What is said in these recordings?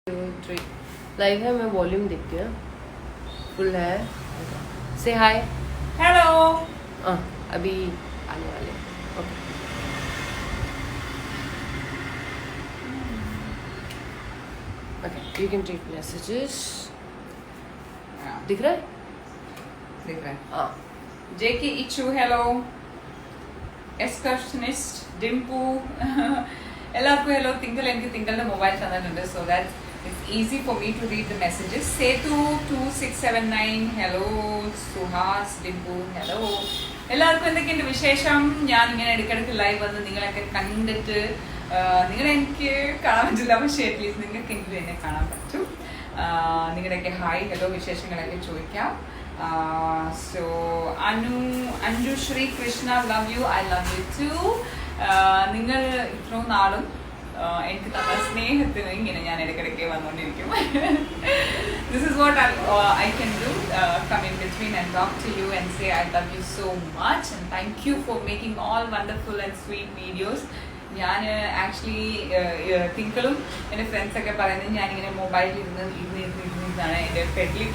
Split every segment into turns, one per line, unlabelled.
3 live है. मैं volume देखती हूँ. फुल है. से हाय.
हेलो.
अभी आने वाले. Okay. Okay, you can read messages. दिख रहा है?
दिख रहा है.
हाँ.
जेकी इचू हेलो. എക്സ്കർഷനിസ്റ്റ് ഡിംപു എല്ലാവർക്കും ഹലോ. എനിക്ക് തിങ്കളുടെ മൊബൈൽ തന്നിട്ടുണ്ട്. So that it's easy for me to read the messages. Sethu 2679 hello. Suhas Dimpu hello. എല്ലാവർക്കും എന്തൊക്കെയുണ്ട് വിശേഷം? ഞാൻ ഇങ്ങനെ ഇടയ്ക്കിടയ്ക്ക് ലൈവ് വന്ന് നിങ്ങളൊക്കെ കണ്ടിട്ട് നിങ്ങളെ എനിക്ക് കാണാൻ പറ്റില്ല, പക്ഷേ അറ്റ്ലീസ്റ്റ് നിങ്ങൾക്ക് എങ്കിലും എന്നെ കാണാൻ പറ്റും. നിങ്ങളുടെയൊക്കെ ഹായ് ഹലോ വിശേഷങ്ങളൊക്കെ ചോദിക്കാം. So Anju Shri Krishna, love you, I love you too. നിങ്ങൾ ഇത്രയും നാളും എനിക്ക് തന്ന സ്നേഹത്തിന് ഇങ്ങനെ ഞാൻ ഇടയ്ക്കിടയ്ക്ക് വന്നുകൊണ്ടിരിക്കും. This is what I can do, come in between and talk to you and say I love you so much and thank you for making all wonderful and sweet videos. ഞാൻ ആക്ച്വലി തിങ്കളും എൻ്റെ ഫ്രണ്ട്സൊക്കെ പറയുന്നത് ഞാനിങ്ങനെ മൊബൈലിൽ ഇരുന്നാണ് എൻ്റെ പെഡ്ലി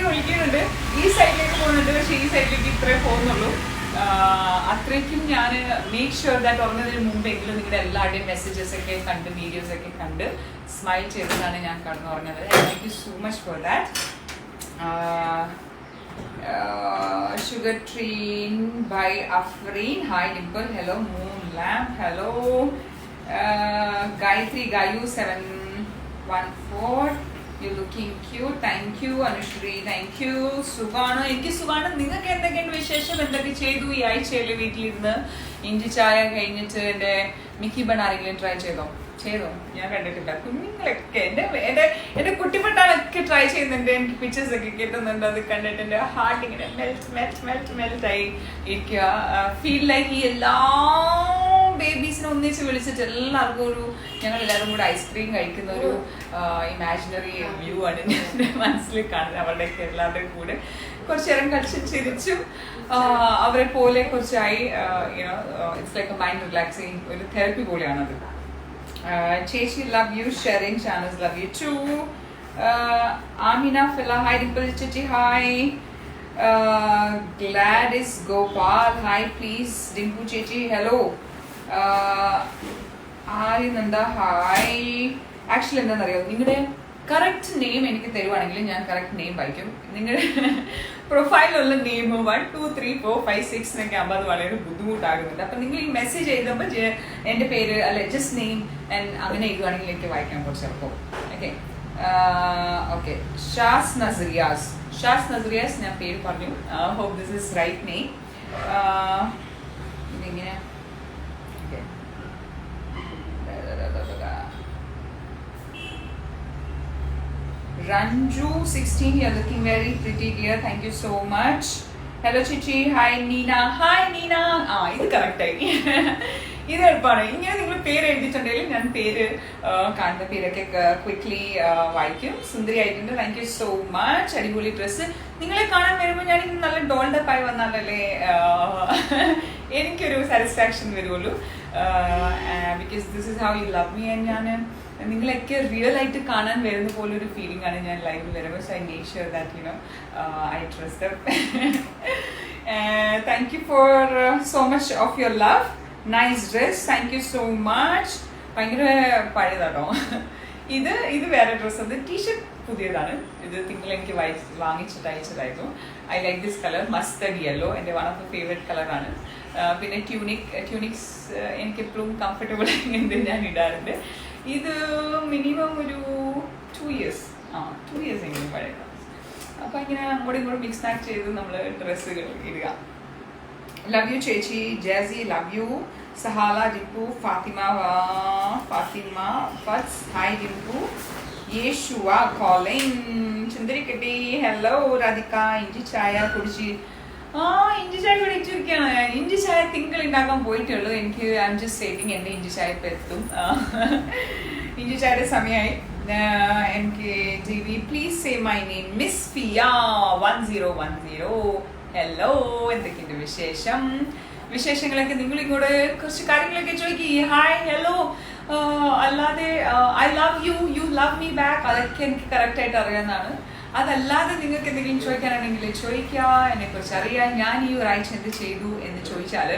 വിളിക്കുന്നുണ്ട്. ഈ സൈഡിലേക്ക് പോകുന്നുണ്ട്, പക്ഷേ ഈ സൈഡിലേക്ക് ഇത്രേ പോകുന്നുള്ളൂ. അത്രയ്ക്കും ഞാൻ മേക്ക് ഷുവർ ദാറ്റ് ഉറങ്ങുന്നതിന് മുമ്പെങ്കിലും നിങ്ങളുടെ എല്ലാവരുടെയും മെസ്സേജസ് ഒക്കെ കണ്ട് വീഡിയോസ് ഒക്കെ കണ്ട് സ്മൈൽ ചെയ്തതാണ് ഞാൻ കടന്നുറങ്ങുന്നത്. Thank you so much for that. Sugar ട്രീൻ by Afreen hi Dimple hello. Moon lamp hello. Gayathri Gayu 714 You're looking cute. Thank you Anushri. Thank you. സുഖാണ്. എനിക്ക് സുഖാണ്. നിങ്ങൾക്ക് എന്തൊക്കെയുണ്ട് വിശേഷം? എന്തൊക്കെ ചെയ്തു ഈ ആഴ്ചയിൽ വീട്ടിലിരുന്ന്? ഇഞ്ചി ചായ കഴിഞ്ഞിട്ട് എൻ്റെ മിക്കി ബൺ ആരെങ്കിലും ട്രൈ ചെയ്തോ? ഞാൻ കണ്ടിട്ടില്ല. കുഞ്ഞുങ്ങളൊക്കെ എൻ്റെ കുട്ടിപ്പെട്ടാളൊക്കെ ട്രൈ ചെയ്യുന്നുണ്ട്. എനിക്ക് പിക്ചേഴ്സ് ഒക്കെ കിട്ടുന്നുണ്ട്. അത് കണ്ടിട്ട് എൻ്റെ ഹാർട്ട് ഇങ്ങനെ മെൽറ്റ് ആയി ഇരിക്കുക. ഫീൽ ലൈക്ക് ഈ എല്ലാ ബേബീസിനെ ഒന്നിച്ച് വിളിച്ചിട്ട് എല്ലാവർക്കും ഞങ്ങളെല്ലാവരും കൂടെ ഐസ്ക്രീം കഴിക്കുന്ന ഒരു ഇമാജിനറി വ്യൂ ആണ് എൻ്റെ മനസ്സിൽ കാണുന്നത്. അവരുടെയൊക്കെ എല്ലാവരുടെയും കൂടെ കുറച്ച് നേരം കളിച്ചും ചിരിച്ചും അവരെ പോലെ കുറച്ചായി it's like a mind relaxing ഒരു തെറപ്പി പോലെയാണത്. ചേച്ചി love you. Sharing channels love you too. Amina Fila hi. Dimple ചേച്ചി hi. Gladys Gopal hi please. Dimpu ചേച്ചി ഹലോ. ആര്യനന്ദ ഹായ്. ആക്ച്വലി എന്താണെന്നറിയോ, നിങ്ങളുടെ കറക്റ്റ് നെയിം എനിക്ക് തരുവാണെങ്കിൽ ഞാൻ കറക്റ്റ് നെയിം വായിക്കും. നിങ്ങളുടെ പ്രൊഫൈലുള്ള നെയിം 1 2 3 4 5 6 എന്നൊക്കെ ആകുമ്പോൾ അത് വളരെ ബുദ്ധിമുട്ടാകുന്നുണ്ട്. അപ്പം നിങ്ങൾ ഈ മെസ്സേജ് എഴുതുമ്പോൾ എൻ്റെ പേര് അല്ലെ ജസ്റ്റ് നെയിം അങ്ങനെ എഴുതുവാണെങ്കിൽ എനിക്ക് വായിക്കാൻ കുറച്ച് എളുപ്പം. ഓക്കെ. ഷാസ് നസ്രിയാസ് ഞാൻ പേര് പറഞ്ഞു. Hope this is right name. ഇതിങ്ങനെ Ranju 16, you're looking very pretty dear. Thank you so much. Hello Chichi. Hi Nina. ഇത് കറക്റ്റായി. ഇത് എളുപ്പമാണ്. ഇങ്ങനെ നിങ്ങൾ പേര് എഴുതിയിട്ടുണ്ടെങ്കിൽ ഞാൻ പേര് കാണുന്ന പേരൊക്കെ ക്വിക്ക്ലി വായിക്കും. സുന്ദരി ആയിട്ടുണ്ട്. Thank you so much. അടിപൊളി ഡ്രസ്സ്. നിങ്ങളെ കാണാൻ വരുമ്പോൾ ഞാൻ നല്ല ഡോൾഡപ്പ് ആയി വന്നാലല്ലേ എനിക്കൊരു സാറ്റിസ്ഫാക്ഷൻ വരുള്ളൂ. Because this is how you love me. And ഞാൻ നിങ്ങളൊക്കെ റിയൽ ആയിട്ട് കാണാൻ വരുന്ന പോലെ ഒരു ഫീലിംഗ് ആണ് ഞാൻ ലൈവിൽ വരുമ്പോൾ. So I make sure that I trust dum. Thank you for so much of your love. Nice dress. Thank you so much. ഭയങ്കര പഴയതാട്ടോ. ഇത് വേറെ ഡ്രസ്സ്. അത് ടീഷർട്ട് പുതിയതാണ്. ഇത് തിങ്കൾ എനിക്ക് വാങ്ങിച്ചിട്ട് അയച്ചതായിരുന്നു. I like this colour. Mustard yellow എൻ്റെ വൺ ഓഫ് ദ ഫേവറേറ്റ് കളറാണ്. പിന്നെ ട്യൂണിക്സ് എനിക്ക് എപ്പോഴും കംഫർട്ടബിൾ ആയിട്ട് ഞാൻ ഇടാറുണ്ട്. ഇത് മിനിമം ഒരു 2 years എങ്കിലും പഴയതാണ്. അപ്പം ഇങ്ങനെ അങ്ങോട്ടും ഇങ്ങോട്ടും മിക്സ് ആക്ട് ചെയ്ത് നമ്മൾ ഡ്രസ്സുകൾ ഇടുക. ലവ് യു ചേച്ചി. Jassi love you. സഹാല ഡിംപു. ഫാത്തിമ ഫസ് ഹായ് ഡിംപു. Yeshua calling. ചുന്ദരിക്കട്ടി ഹലോ. രാധിക ഇഞ്ചി ചായ കുടിച്ച് ഇഞ്ചി ചായ കുടിച്ചിരിക്കുകയാണ് ഞാൻ. ഇഞ്ചി ചായ തിങ്കൾ ഉണ്ടാക്കാൻ പോയിട്ടുള്ളൂ. എനിക്ക് ഐ എം ജസ്റ്റ് സേവിങ് എൻ്റെ ഇഞ്ചി ചായ ഇപ്പം എത്തും. ഇഞ്ചി ചായയുടെ സമയമായി. എനിക്ക് G V please say my name. Miss Fia 1010 hello. എന്തൊക്കെയുണ്ട് വിശേഷങ്ങളൊക്കെ? നിങ്ങൾ ഇങ്ങോട്ട് കുറച്ച് കാര്യങ്ങളൊക്കെ ചോദിക്കുക. Hi hello. അല്ലാതെ I love you, you love me back, അതൊക്കെ എനിക്ക് കറക്റ്റായിട്ട് അറിയാവുന്നതാണ്. അതല്ലാതെ നിങ്ങൾക്ക് എന്തെങ്കിലും ചോദിക്കാനാണെങ്കിൽ ചോദിക്കുക, എന്നെക്കുറിച്ച് അറിയാൻ ഞാൻ ഈ ഒരാഴ്ച എന്ത് ചെയ്തു എന്ന് ചോദിച്ചാൽ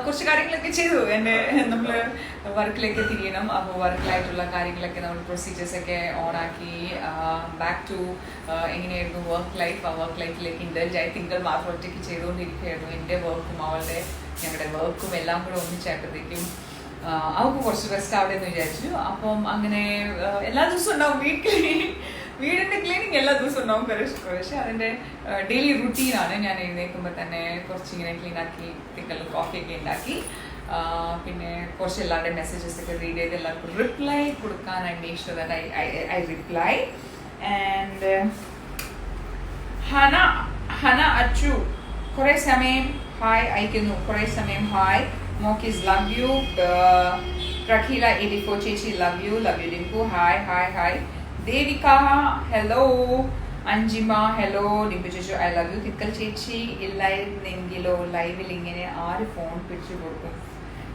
കുറച്ച് കാര്യങ്ങളൊക്കെ ചെയ്തു. നമ്മൾ വർക്കിലേക്ക് തിരിയണം. അപ്പോൾ വർക്കിലായിട്ടുള്ള കാര്യങ്ങളൊക്കെ നമ്മൾ പ്രൊസീജിയേഴ്സൊക്കെ ഓണാക്കി ബാക്ക് ടു എങ്ങനെയായിരുന്നു വർക്ക് ലൈഫ്. ആ വർക്ക് ലൈഫിലേക്ക് ഇൻഡൽജായി തിങ്കൾ മാത്രം ഒറ്റയ്ക്ക് ചെയ്തുകൊണ്ടിരിക്കുകയായിരുന്നു. എൻ്റെ വർക്കും അവളുടെ ഞങ്ങളുടെ വർക്കും എല്ലാം കൂടെ ഒന്നിച്ചായപ്പോഴത്തേക്കും അവൾക്ക് കുറച്ച് റെസ്റ്റ് ആവട്ടെ എന്ന് വിചാരിച്ചു. അപ്പം അങ്ങനെ എല്ലാ ദിവസവും ഉണ്ടാവും വീടിൻ്റെ ക്ലീനിങ് എല്ലാ ദിവസവും ഉണ്ടാവും കുറേശ്ശെ. അതിൻ്റെ ഡെയിലി റുട്ടീനാണ്. ഞാൻ എഴുന്നേൽക്കുമ്പോൾ തന്നെ കുറച്ചിങ്ങനെ ക്ലീനാക്കി തിങ്കളിൽ കോഫിയൊക്കെ ഉണ്ടാക്കി പിന്നെ കുറച്ച് എല്ലാവരുടെയും മെസ്സേജസ് ഒക്കെ റീഡ് ചെയ്ത് എല്ലാവർക്കും റിപ്ലൈ കൊടുക്കാൻ I make sure that I reply. And Hana Achu കുറേ സമയം ഹായ് അയക്കുന്നു. കുറേ സമയം hi. Mokis love you. Prakila 84 Chechi love you Dimpu. Hi. Devika hello. Anjima hello. Dimpu Chechi I love you. Tikkal Chechi illairnengilo live il ingene ആര് phone പിടിച്ചു കൊടുക്കും,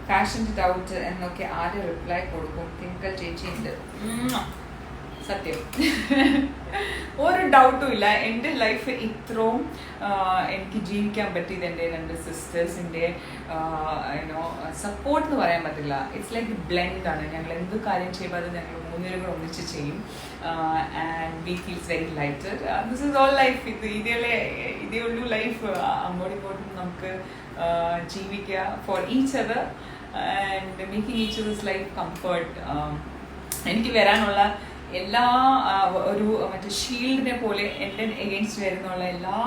fashion doubt എന്നൊക്കെ ആര് റിപ്ലൈ കൊടുക്കും? തിങ്കൽ ചേച്ചി ഉണ്ട്. സത്യം ഒരു ഡൗട്ടും ഇല്ല. എൻ്റെ ലൈഫ് ഇത്രയും എനിക്ക് ജീവിക്കാൻ പറ്റിയത് എൻ്റെ 2 സിസ്റ്റേഴ്സിൻ്റെ സപ്പോർട്ട് എന്ന് പറയാൻ പറ്റില്ല. ഇറ്റ്സ് ലൈക്ക് ബ്ലെൻഡാണ്. ഞങ്ങൾ എന്ത് കാര്യം ചെയ്യുമ്പോൾ അത് ഞങ്ങൾ 3 പേരും കൂടെ ഒന്നിച്ച് ചെയ്യും. And we feels very lighter. This is all life. ഇതേ ഉള്ളൂ ലൈഫ്. അങ്ങോട്ടും ഇങ്ങോട്ടും നമുക്ക് ജീവിക്കുക for each other and making each others life comfort. എനിക്ക് വരാനുള്ള എല്ലാ ഒരു മറ്റേ ഷീൽഡിനെ പോലെ എൻ്റെ എഗെയിൻസ്റ്റ് വരുന്നുള്ള എല്ലാ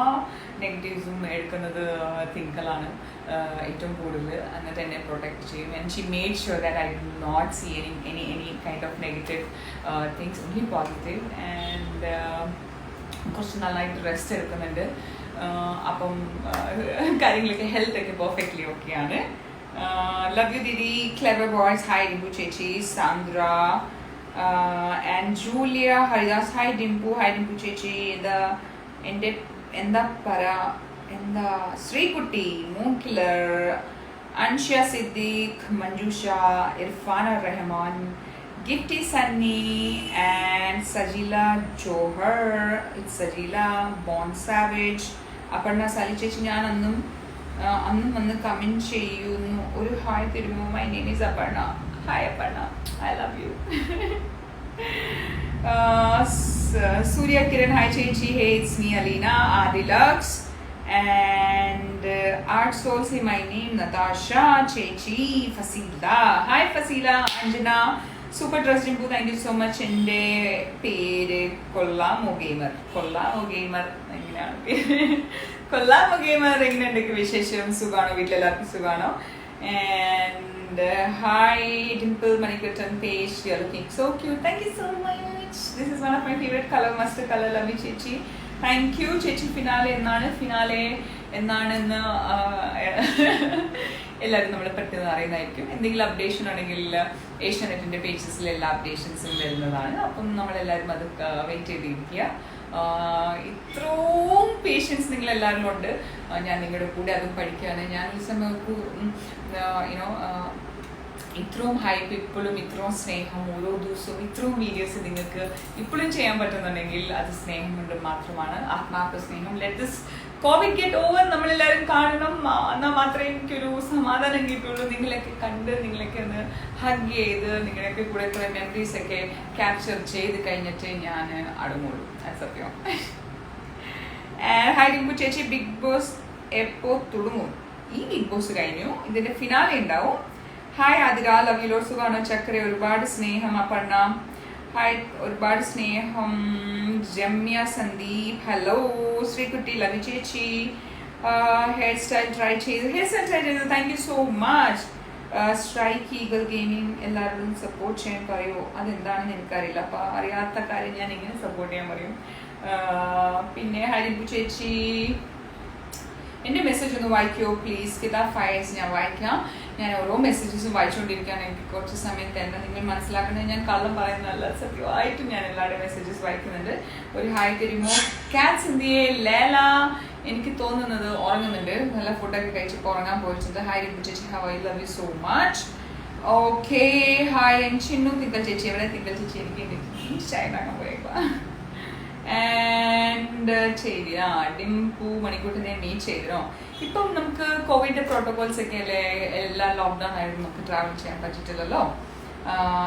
നെഗറ്റീവ്സും എടുക്കുന്നത് തിങ്കളാണ് ഏറ്റവും കൂടുതൽ. എന്നിട്ട് എന്നെ പ്രൊട്ടക്ട് ചെയ്യും. And she made sure that I do not see any kind of negative things, only positive. And കുറച്ച് നന്നായിട്ട് റെസ്റ്റ് എടുക്കുന്നുണ്ട്. അപ്പം കാര്യങ്ങളൊക്കെ ഹെൽത്തൊക്കെ പെർഫെക്റ്റ്ലി ഓക്കെയാണ്. Love you didi. Clever boys hi. Dimpu ചേച്ചി. Sandra and Julia Haridas hi Dimpu Chechi. എന്താ Sreekutty Moon Killer Ansha Siddiq Manjusha Irfana Rahman Gifty Sunny and Sajila Johar. It's Sajila Born Savage. Aparna Sali Chechi ഞാൻ അന്നും വന്ന് comment ചെയ്യുന്നു. ഒരു hi തരുമോ? My name is Aparna. Hi Aparna, I love you. Surya Kiran hi Chechi. Hey, it's me Alina Adilux and Art Soul say my name Natasha Chechi Fasila. Hi Fasila. Anjana super trust Dimpu, thank you so much. Ende pere Kollamo Gamer എങ്ങനെയാണ് കൊല്ലാമോ gamer എങ്ങനെയുണ്ടെങ്കിൽ വിശേഷം? സുഖാണോ? വീട്ടിലെല്ലാവർക്കും സുഖാണോ? And hi Dimple Manikuttan page, you're looking so cute. Thank you so much. This is one of my favorite color, mustard color. Love you Chechi. Thank you Chechi. Finale എന്നാണെന്ന് എല്ലാവരും നമ്മളെ പെട്ടെന്ന് അറിയുന്നതായിരിക്കും. എന്തെങ്കിലും updation ആണെങ്കിൽ ഏഷ്യാനെറ്റിൻ്റെ പേജസിൽ എല്ലാ അപ്ഡേഷൻസും വരുന്നതാണ്. അപ്പം നമ്മളെല്ലാവരും അത് വെയിറ്റ് ചെയ്തിരിക്കുക. ഇത്രയും പേഷ്യൻസ് നിങ്ങളെല്ലാവരും ഉണ്ട്. ഞാൻ നിങ്ങളുടെ കൂടെ അതും പഠിക്കുകയാണ്. ഞാൻ ഈ സമയത്ത് ഇത്രയും ഹൈപ്പ് ഇപ്പോഴും ഇത്രയും സ്നേഹം ഓരോ ദിവസവും ഇത്രയും വീഡിയോസ് നിങ്ങൾക്ക് ഇപ്പോഴും ചെയ്യാൻ പറ്റുന്നുണ്ടെങ്കിൽ അത് സ്നേഹം കൊണ്ട് മാത്രമാണ്. ആത്മാർത്ഥ സ്നേഹം. Let this Covid get over. നമ്മളെല്ലാവരും കാണണം. എന്നാൽ മാത്രമേ എനിക്കൊരു സമാധാനം കിട്ടുള്ളൂ. നിങ്ങളൊക്കെ കണ്ട് നിങ്ങളൊക്കെ ഒന്ന് ഹഗ് ചെയ്ത് നിങ്ങളൊക്കെ കൂടെ കുറേ മെമ്മറീസൊക്കെ ക്യാപ്ചർ ചെയ്ത് കഴിഞ്ഞിട്ട് ഞാൻ അടങ്ങുള്ളൂ. അത് സത്യം. ഹായ് ഡിംപു ചേച്ചി. ബിഗ് ബോസ് എപ്പോൾ തുടങ്ങും? ഈ ബിഗ് ബോസ് കഴിഞ്ഞു. ഇതിൻ്റെ ഫിനാലെ ഉണ്ടാവും. Hi Athira. Love you lot. സുഖാണോ? ചക്കര ഒരുപാട് സ്നേഹം. അപർണ ഹായ് ഒരുപാട് സ്നേഹം. Jamya Sandeep hello. Sreekutty love you ചേച്ചി. ഹെയർ സ്റ്റൈൽ ട്രൈ ചെയ്തു. Thank you so much. Strike eagle gaming എല്ലാവരും സപ്പോർട്ട് ചെയ്യാൻ പറയുമോ? അതെന്താണെന്ന് എനിക്കറിയില്ല. അപ്പോൾ അറിയാത്ത കാര്യം ഞാൻ എങ്ങനെ സപ്പോർട്ട് ചെയ്യാൻ പറയും? പിന്നെ ഹരിബു ചേച്ചി എൻ്റെ മെസ്സേജ് ഒന്ന് വായിക്കുമോ പ്ലീസ്? കിതാബ് ഫയൽസ് ഞാൻ വായിക്കാം. ഞാൻ ഓരോ മെസ്സേജസും വായിച്ചുകൊണ്ടിരിക്കുകയാണ്. എനിക്ക് കുറച്ച് സമയം തന്നെ നിങ്ങൾ മനസ്സിലാക്കുന്നത് ഞാൻ കള്ളം പറയുന്നതല്ല, സത്യമായിട്ടും ഞാൻ എല്ലാവരുടെയും മെസ്സേജസ് വായിക്കുന്നുണ്ട്. ഒരു ഹായ് തരുമോ? കാറ്റ്സ് ഇന്ത്യയെ ലേല എനിക്ക് തോന്നുന്നത് ഉറങ്ങുന്നുണ്ട്. നല്ല ഫുഡൊക്കെ കഴിച്ചിപ്പോൾ ഉറങ്ങാൻ പോയിട്ടുണ്ട്. ഹായ് ഡിംപിൾ ചേച്ചി, how I love U so much. Okay, hi Chinnu. തിങ്കൾ ചേച്ചി എവിടെ? തിങ്കൾ ചേച്ചി എനിക്ക് ഇൻസ്റ്റാഗ്രാം പോയേക്കുക. ആൻഡ് ചെയ്തി ഡിംപു മണിക്കൂട്ടിനെ മീറ്റ് ചെയ്തിരോ? ഇപ്പം നമുക്ക് കോവിഡ് പ്രോട്ടോകോൾസ് ഒക്കെ അല്ലേ, എല്ലാം ലോക്ക്ഡൗൺ ആയിരുന്നു, നമുക്ക് ട്രാവൽ ചെയ്യാൻ പറ്റിയിട്ടില്ലല്ലോ.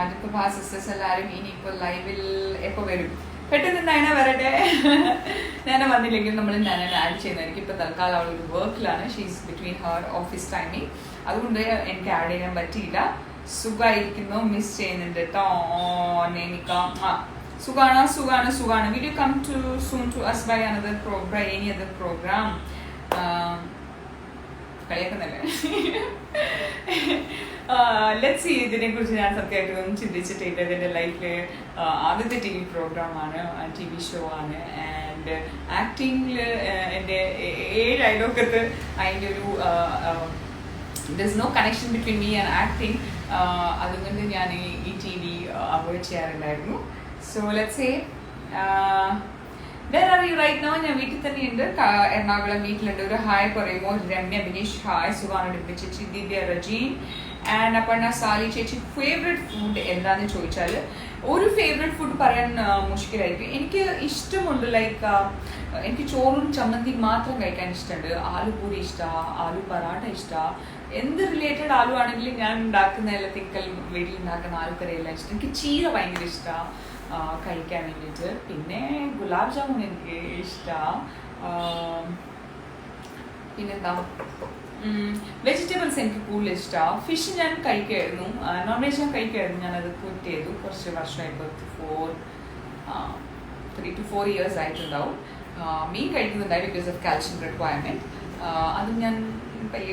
അതിപ്പോൾ സിസ്റ്റേഴ്സ് എല്ലാവരും ഇനിയിപ്പോൾ ലൈവിൽ എപ്പോൾ വരും? പെട്ടെന്ന് നയന വരട്ടെ. നയന വന്നില്ലെങ്കിൽ നമ്മൾ നയന ആഡ് ചെയ്യുന്നതായിരിക്കും. ഇപ്പോൾ തൽക്കാലം അവൾ ഒരു വർക്കിലാണ്, she's between her office timing, അതുകൊണ്ട് എനിക്ക് ആഡ് ചെയ്യാൻ പറ്റിയില്ല. സുഖമായിരിക്കുന്നു, മിസ് ചെയ്യുന്നുണ്ട് കേട്ടോ. നേമിക്കാം സുഖാണ് സുഖാണ് സുഖാണ്. Will you come to soon to us by another program, any other program? കളിയാക്കുന്നല്ലേ? Let's see. ഇതിനെക്കുറിച്ച് ഞാൻ സത്യമായിട്ടൊന്നും ചിന്തിച്ചിട്ടില്ല. ഇതിൻ്റെ ലൈഫിൽ ആദ്യത്തെ TV പ്രോഗ്രാമാണ്, TV ഷോ ആണ്. ആൻഡ് ആക്ടിങ്ങിൽ എൻ്റെ 7 അയലോക്കത്ത് അതിൻ്റെ ഒരു there's no connection between me and acting. അതുകൊണ്ട് ഞാൻ ഈ TV അവോയ്ഡ് ചെയ്യാറുണ്ടായിരുന്നു. So let's say where are you right now? ഞാൻ വീട്ടിൽ തന്നെയുണ്ട്, എറണാകുളം വീട്ടിലുണ്ട്. ഒരു ഹായ് പറയുമോ? രമ്യ ബിനീഷ് ഹായ്. സുഖാണ് ഡിംപിൾ ചേച്ചി. ദിവ്യ റജീൻ ആൻഡ് അപർണ സാലി ചേച്ചി. ഫേവറേറ്റ് ഫുഡ് എന്താണെന്ന് ചോദിച്ചാൽ ഒരു ഫേവറേറ്റ് ഫുഡ് പറയാൻ മുഷ്കിലായിരിക്കും. എനിക്ക് ഇഷ്ടമുണ്ട്, ലൈക്ക് എനിക്ക് ചോറും ചമ്മന്തി മാത്രം കഴിക്കാൻ ഇഷ്ടമുണ്ട്. ആലു പൂരി ഇഷ്ടമാണ്, ആലു പറാട്ട ഇഷ്ടമാണ്. എന്ത് റിലേറ്റഡ് ആലു ആണെങ്കിലും ഞാൻ ഉണ്ടാക്കുന്ന എല്ലാത്തിക്കൽ വീട്ടിൽ ഉണ്ടാക്കുന്ന ആലുക്കറിയെല്ലാം ഇഷ്ടം. എനിക്ക് ചീര ഭയങ്കര ഇഷ്ടമാണ് കഴിക്കാൻ വേണ്ടിയിട്ട്. പിന്നെ ഗുലാബ് ജാമുൻ എനിക്ക് ഇഷ്ടമാണ്. പിന്നെന്താ, വെജിറ്റബിൾസ് എനിക്ക് കൂടുതൽ ഇഷ്ടമാണ്. ഫിഷ് ഞാൻ കഴിക്കുമായിരുന്നു, നോൺ വെജ് ഞാൻ കഴിക്കുമായിരുന്നു. ഞാനത് ക്വിറ്റ് ചെയ്തു കുറച്ച് വർഷമായിട്ട്, 3 to 4 years ആയിട്ടുണ്ടാവും. മീൻ കഴിക്കുന്നുണ്ടായി ബിക്കോസ് ഓഫ് കാൽഷ്യം റിക്വയർമെൻറ്റ്. അതും ഞാൻ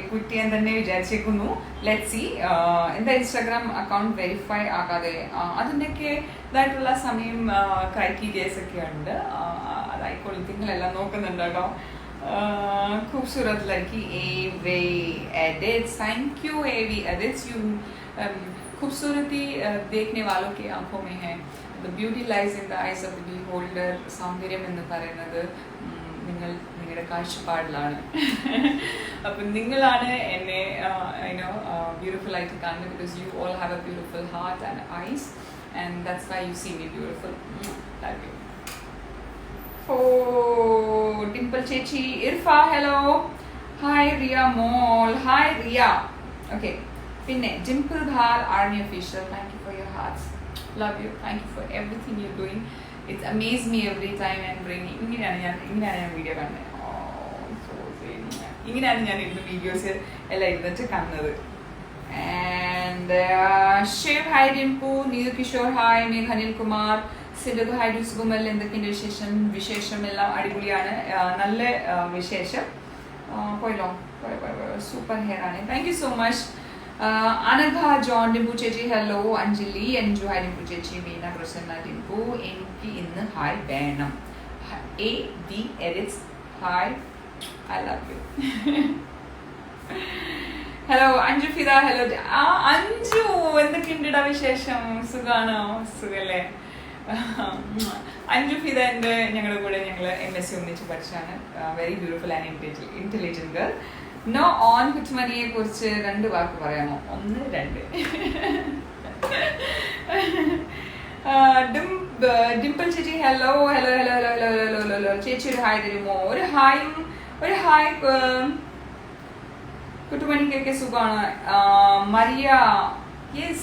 ക്വിറ്റ് ചെയ്യാൻ തന്നെ വിചാരിച്ചേക്കുന്നു. Let see. എന്താ ഇൻസ്റ്റാഗ്രാം അക്കൗണ്ട് വെരിഫൈ ആകാതെ അതിൻ്റെയൊക്കെ ഇതായിട്ടുള്ള സമയം ക്രൈറ്റീരിയസ് ഒക്കെ ഉണ്ട്. അതായിക്കോളും, നിങ്ങളെല്ലാം നോക്കുന്നുണ്ട് കേട്ടോ. खूबसूरत लड़की AV edits, thank you AV edits. यू खूबसूरती देखने वालों की आंखों में है. The beauty lies in the eyes of the beholder. സൗന്ദര്യം എന്ന് പറയുന്നത് നിങ്ങളുടെ കാഴ്ചപ്പാടിലാണ്. അപ്പം നിങ്ങളാണ് എന്നെ ബ്യൂട്ടിഫുൾ ആയിട്ട് കാണുന്നത്. Because you all have a beautiful heart and eyes, and that's why you see me beautiful. Love you. Oh, Dimple Chechi, Irfa, hello. Hi, Ria Mall. Hi, Ria. Okay. Pinne, Dimple Bhal, Army Official. Thank you for your hearts. Love you. Thank you for everything you're doing. It's amazed me every time and bringing. ഇങ്ങനെയാണ് video കാണുന്നത്. ഇങ്ങനെയാണ് ഞാൻ ഇരുന്ന് videos എല്ലാം ഇരുന്നിട്ട് കാണുന്നത്. And ഷേവ് hi Dimpu, Neethu Kishore hi, Megha Anilkumar, Sidhu hi, Sukumal. എന്തൊക്കെയുണ്ട് വിശേഷം എല്ലാം അടിപൊളിയാണ്, നല്ല വിശേഷം. പോയല്ലോ, സൂപ്പർ ഹെയർ ആണ്. Thank you so much. Anagha John, Dimpu ചേച്ചി ഹലോ. അഞ്ജലി എൻജു ഹായ് ഡിംപു ചേച്ചി. മീന പ്രസന്ന ഡിംപു, എനിക്ക് ഇന്ന് ഹായ് വേണം. AV edits hi, I love you. Hello Anju Fida hello. Anju എന്തൊക്കെയുണ്ടാ വിശേഷം? സുഖാണോ? സുഖല്ലേ? അഞ്ജു ഫിദ എൻ്റെ ഞങ്ങളുടെ കൂടെ ഞങ്ങൾ MSc ഒന്നിച്ച് പഠിച്ചാണ്. Very beautiful and intelligent girl. നോ ഓൺ കുച്ചുമണിയെ കുറിച്ച് 2 വാക്ക് പറയാമോ? 1, 2. ഡിംപിൾ ചേച്ചി hello hello hello hello hello hello hello hello. ചേച്ചി ഒരു ഹായ് തരുമോ? ഒരു ഹായ്. കുട്ടുമണിക്കൊക്കെ സുഖമാണ്. മരിയ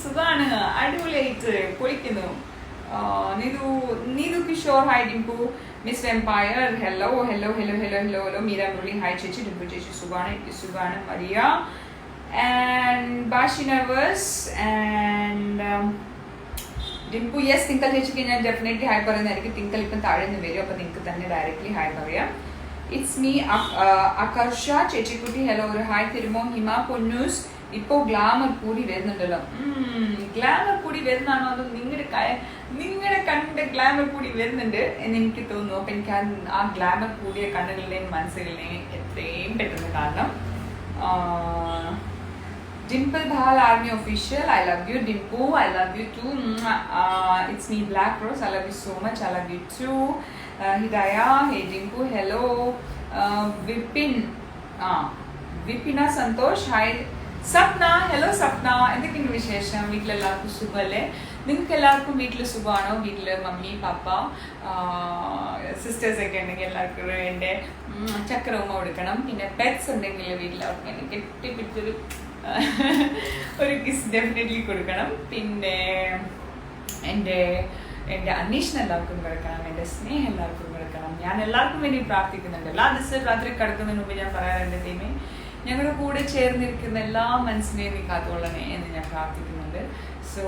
സുഖാണ്, അടിപൊളിയായിട്ട് പൊളിക്കുന്നു. Neethu Kishore hi Dimpu. Miss empire hello hello hello hello hello hello. Meera Murali hi ചേച്ചി. ഡിംപു ചേച്ചി സുഖാണ്. മരിയ ആൻഡ് ബാഷി നവേഴ്സ് ആൻഡ് ഡിംപു. യെസ്, തിങ്കൽ ചേച്ചിക്ക് ഞാൻ ഡെഫിനറ്റ്ലി ഹായ് പറയുന്നതായിരിക്കും. തിങ്കൽ ഇപ്പം താഴെ നിന്ന് വരും, അപ്പം നിങ്ങൾക്ക് തന്നെ ഡയറക്റ്റ്ലി ഹായ് പറയാം. It's me Akarsha. ചേച്ചിക്കുട്ടി ഹലോ, ഒരു ഹായ് തരുമോ? ഹിമ പൊന്നൂസ്. ഇപ്പോൾ ഗ്ലാമർ കൂടി വരുന്നുണ്ടല്ലോ. ഗ്ലാമർ കൂടി വരുന്നതാണോ അതോ നിങ്ങളുടെ കണ്ണിന്റെ ഗ്ലാമർ കൂടി വരുന്നുണ്ട് എന്ന് എനിക്ക് തോന്നുന്നു. അപ്പം എനിക്ക് ആ ഗ്ലാമർ കൂടിയ കണ്ണുകളുടെയും മനസ്സുകളുടെയും എത്രയും പെട്ടെന്ന് കാണണം. Dimple Bhal Army Official, I love you. Dimpu, I love you too. It's me Black Rose, I love you so much. I love you too. Hidaya, hey Dimpu, hello. Vipin Vipina Santhosh hi Sapna hello Sapna എന്തൊക്കെയുണ്ട് വിശേഷം വീട്ടിലെല്ലാവർക്കും സുഖമല്ലേ നിങ്ങൾക്ക് എല്ലാവർക്കും വീട്ടിൽ സുഖമാണോ വീട്ടിൽ mummy papa sisters ഒക്കെ ഉണ്ടെങ്കിൽ എല്ലാവർക്കും എൻ്റെ ചക്കര ഉമ്മ കൊടുക്കണം പിന്നെ പെറ്റ്സ് ഉണ്ടെങ്കിൽ വീട്ടിൽ അവർക്ക് എന്നെ കെട്ടിപ്പിടിച്ചൊരു ഒരു കിസ് ഡെഫിനറ്റ്ലി കൊടുക്കണം പിന്നെ എൻ്റെ അന്വേഷണം എല്ലാവർക്കും കിടക്കണം എൻ്റെ സ്നേഹം എല്ലാവർക്കും കിടക്കണം ഞാൻ എല്ലാവർക്കും വേണ്ടി പ്രാർത്ഥിക്കുന്നുണ്ട് എല്ലാ ദിവസവും രാത്രി കിടക്കുന്നതിന് മുമ്പ് ഞാൻ പറയാറുണ്ട് ദൈവമേ ഞങ്ങളുടെ കൂടെ ചേർന്നിരിക്കുന്ന എല്ലാ മനസ്സിനെയും നീ കാത്തുകൊള്ളണേ എന്ന് ഞാൻ പ്രാർത്ഥിക്കുന്നുണ്ട് so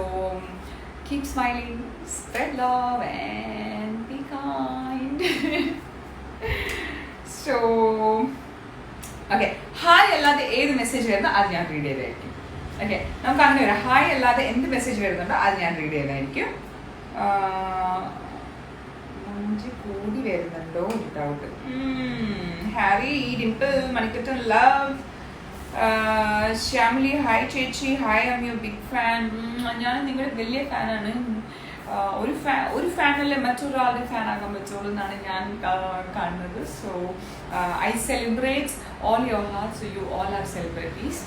keep smiling spread love and be kind so okay hi അല്ലാതെ ഏത് മെസ്സേജ് വരുന്നോ അത് ഞാൻ റീഡ് ചെയ്തായിരിക്കും ഓക്കെ നമുക്ക് അങ്ങനെ വരാം ഹായ് അല്ലാതെ എന്ത് മെസ്സേജ് വരുന്നുണ്ടോ അത് ഞാൻ റീഡ് ചെയ്തായിരിക്കും 5 കോടി വരുന്നുണ്ടോ doubt Harry Dimple Manikuttan love Shyamili hi ചേച്ചി hi I am your big fan ഞാൻ നിങ്ങളുടെ വലിയ ഫാനാണ് ഒരു ഫാനല്ലേ മറ്റൊരാളുടെ ഫാൻ ആകാൻ പറ്റുള്ളൂ എന്നാണ് ഞാൻ കാണുന്നത് so I celebrate all your heart so you all are celebrities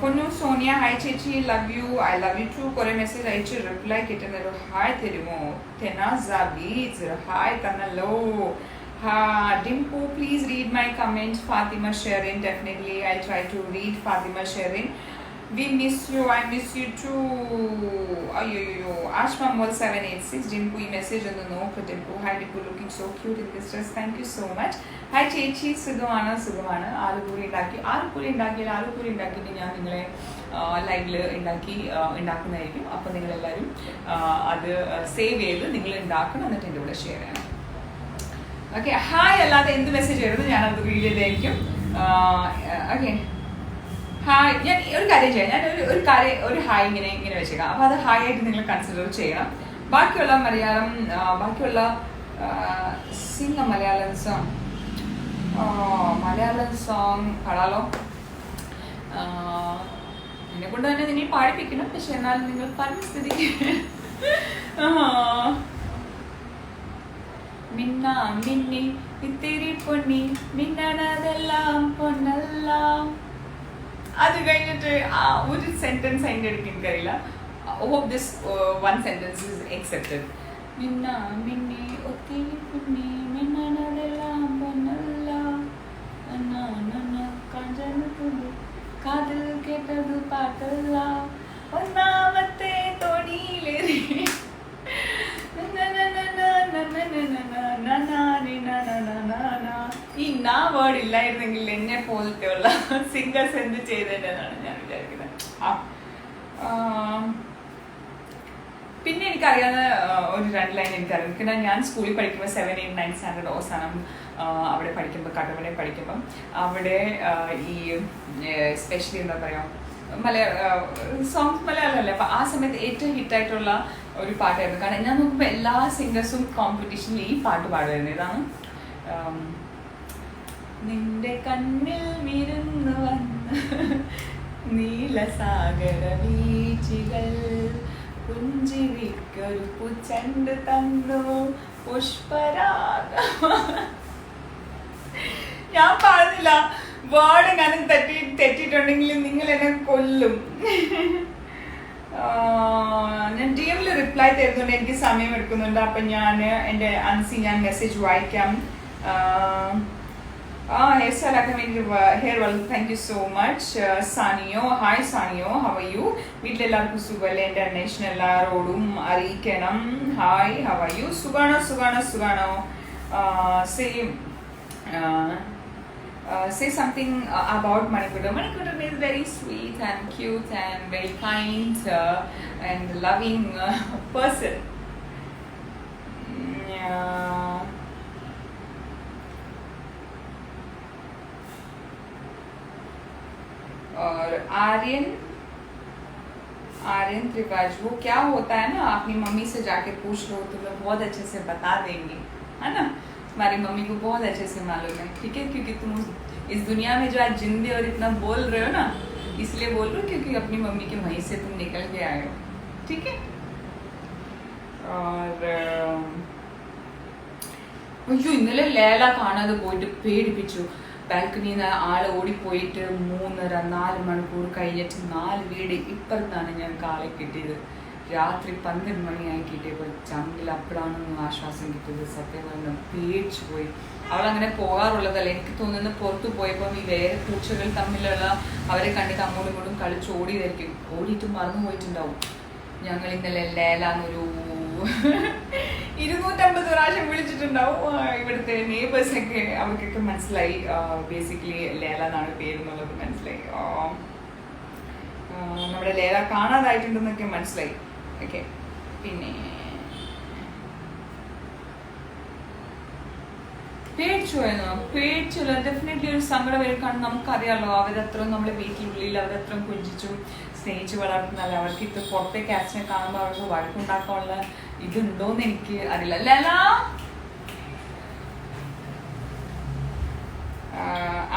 പൊന്നു സോനിയ ഹായ് ചേച്ചി love you I love you too കുറെ മെസ്സേജ് അയച്ച് റിപ്ലൈ കിട്ടുന്നൊരു ഹായ് തരുമോ തെനാസീസ് ഹായ് തന്നല്ലോ Dimpu, please read my comments. Fatima Sherin, definitely I'll try to read Fatima Sherin. We miss you, I miss you too. Ayo, Ashma Mall 786. Dimpu, message on the note. Dimpu, hi Dimpu, looking so cute in this dress. Thank you so much. Hi Chechi, Sugavana. Alupuri indaki ഞാൻ നിങ്ങളെ ലൈവില് ഉണ്ടാക്കുന്നതായിരിക്കും അപ്പോൾ നിങ്ങളെല്ലാവരും അത് save ചെയ്ത് നിങ്ങൾ ഉണ്ടാക്കണം എന്നിട്ട് എൻ്റെ കൂടെ ഷെയർ ചെയ്യണം ഓക്കെ ഹായ് അല്ലാതെ എന്ത് മെസ്സേജ് വരുന്നു ഞാനത് റീഡ് ചെയ്തായിരിക്കും ഓക്കെ ഹായ് ഞാൻ ഒരു കാര്യം ചെയ്യാം ഞാൻ ഒരു ഹായ് ഇങ്ങനെ വെച്ചേക്കാം അപ്പോൾ അത് ഹായ് ആയിട്ട് നിങ്ങൾ കൺസിഡർ ചെയ്യണം ബാക്കിയുള്ള മലയാളം ബാക്കിയുള്ള സിംഗ് മലയാളം സോങ് പാടാലോ എന്നെ കൊണ്ട് തന്നെ നിങ്ങൾ പാടിപ്പിക്കണം പക്ഷെ എന്നാൽ നിങ്ങൾ പറഞ്ഞ സ്ഥിതിക്ക് മിന്ന മിന്നി ഇത്തിരി പൊന്നി മിന്നണതെല്ലാം പൊന്നെല്ലാം അത് കഴിഞ്ഞിട്ട് ഒരു സെന്റൻസ് അതിൻ്റെ അടുത്ത് എനിക്കറിയില്ല hope this one sentence is accepted മിന്ന മിന്നി ഒത്തിരി പൊന്നി മിന്നണതെല്ലാം പൊന്നെല്ലാം കാതിൽ കേട്ടത് പാട്ടല്ല ഒന്നാമത്തെ തോണിയിലേറി ഈ നാ വേർഡ് ഇല്ലായിരുന്നെങ്കിൽ എന്നെ പോലത്തെയുള്ള സിംഗേഴ്സ് എന്ത് ചെയ്തതെന്നാണ് ഞാൻ വിചാരിക്കുന്നത് പിന്നെ എനിക്കറിയാവുന്ന ഒരു 2 ലൈൻ എനിക്കറിയാം കാരണം ഞാൻ സ്കൂളിൽ പഠിക്കുമ്പോൾ 7, 8, 9 സ്റ്റാൻഡേർഡ് അവസാനം അവിടെ പഠിക്കുമ്പോൾ കടവടെ പഠിക്കുമ്പം അവിടെ ഈ സ്പെഷ്യലി എന്താ പറയുക സോങ്സ് മലയാളമല്ലേ അപ്പം ആ സമയത്ത് ഏറ്റവും ഹിറ്റായിട്ടുള്ള ഒരു പാട്ടായിരുന്നു കാരണം ഞാൻ നോക്കുമ്പോൾ എല്ലാ സിംഗേഴ്സും കോമ്പറ്റീഷനിൽ ഈ പാട്ട് പാടുമായിരുന്നു ഇതാണ് നിന്റെ കണ്ണിൽ വിരുന്നു വന്ന് നീലസാഗര വീച്ചികൾ പുഞ്ചിരിക്കൊരു പുച്ചണ്ട് തന്നു പുഷ്പരാഗ ഞാൻ പാടുന്നില്ല വേർഡ് എങ്ങാനും തെറ്റിയിട്ടുണ്ടെങ്കിൽ നിങ്ങൾ എന്നെ കൊല്ലും ഞാൻ DM-ൽ റിപ്ലൈ തരുന്നുണ്ട് എനിക്ക് സമയം എടുക്കുന്നുണ്ട് അപ്പം ഞാൻ എൻ്റെ അൻസി ഞാൻ മെസ്സേജ് വായിക്കാം ഹെയർ സ്റ്റൈൽ ആക്കാൻ വേണ്ടി hair well thank you so much Saniyo hi Saniyo how are you വീട്ടിലെല്ലാവർക്കും സുഖമല്ലേ എൻ്റെ അന്വേഷണം എല്ലാവരോടും അറിയിക്കണം ഹായ് ഹൗ ആർ യു സുഖാണോ same say something about Manikudam. Manikudam is very sweet and cute and very kind and loving person. और आर्यन त्रिपाठी वो क्या होता है ना अपनी मम्मी से जाके पूछ लो तो वो बहुत अच्छे से बता देंगे है ना तुम्हारी मम्मी को बहुत अच्छे से मालूम है ठीक है क्योंकि तुम इस दुनिया में जो आज जिंदे और इतना बोल रहे हो ना इसलिए बोल रहे हो क्योंकि अपनी मम्मी के वहीं से तुम निकल के आए हो ठीक है और അയ്യോ ഇന്നലെ ലേല കാണാതെ പോയിട്ട് പേടിപ്പിച്ചു. ബാൽക്കണിയിൽ നിന്ന് ആള് ഓടിപ്പോയിട്ട് 3.5-4 മണിക്കൂർ കഴിഞ്ഞിട്ട് 4 വീട് ഇപ്പുറത്താണ് ഞങ്ങൾക്ക് ആളെ കിട്ടിയത്. രാത്രി 12 മണിയായി കിട്ടിയപ്പോൾ ചങ്കിൽ അപ്പോഴാണ് ആശ്വാസം കിട്ടിയത്. സത്യം പറഞ്ഞാൽ പേടിച്ചു പോയി. അവളങ്ങനെ പോകാറുള്ളതല്ല. എനിക്ക് തോന്നുന്നു പുറത്തു പോയപ്പോൾ ഈ വേറെ പൂച്ചകൾ തമ്മിലുള്ള അവരെ കണ്ടിട്ട് അങ്ങോട്ടും ഇങ്ങോട്ടും കളിച്ച് ഓടിയതായിരിക്കും. ഓടിയിട്ട് മറന്നു പോയിട്ടുണ്ടാവും. ഞങ്ങൾ ഇന്നലെ ലേലാന്നൊരു 250 പ്രാവശ്യം വിളിച്ചിട്ടുണ്ടാവും. ഇവിടുത്തെ നെയ്ബേഴ്സൊക്കെ അവർക്കൊക്കെ മനസ്സിലായി ബേസിക്കലി ലേല എന്നാണ് പേരെന്നുള്ളത് മനസ്സിലായി. നമ്മുടെ ലേല കാണാതായിട്ടുണ്ടെന്നൊക്കെ മനസ്സിലായി. ഓക്കെ, പിന്നെ പേടിച്ചില്ല. ഡെഫിനറ്റ്ലി ഒരു സങ്കടം വരും. കാരണം നമുക്കറിയാമല്ലോ അവരത്ര നമ്മളെ വീട്ടിനുള്ളിൽ അവരത്ര കൊഞ്ചിച്ചും സ്നേഹിച്ച് വളർത്തുന്നല്ല. അവർക്ക് ഇത് പുറത്തേക്ക് ആക്സിനെ കാണുമ്പോൾ അവർക്ക് വഴക്കുണ്ടാക്കാനുള്ള ഇതുണ്ടോന്ന് എനിക്ക് അറിയില്ല. ലേല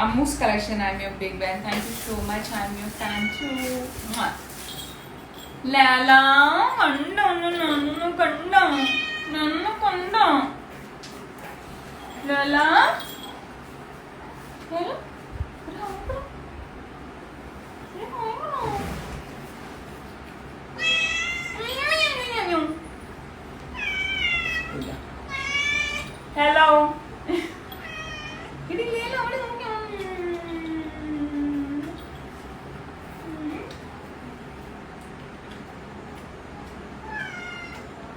Ammu's collection, I'm your big fan. Thank you so much. I'm your fan too. ലേല കണ്ടോ? ലേല ഹലോ ഇതില്ല അവിടെ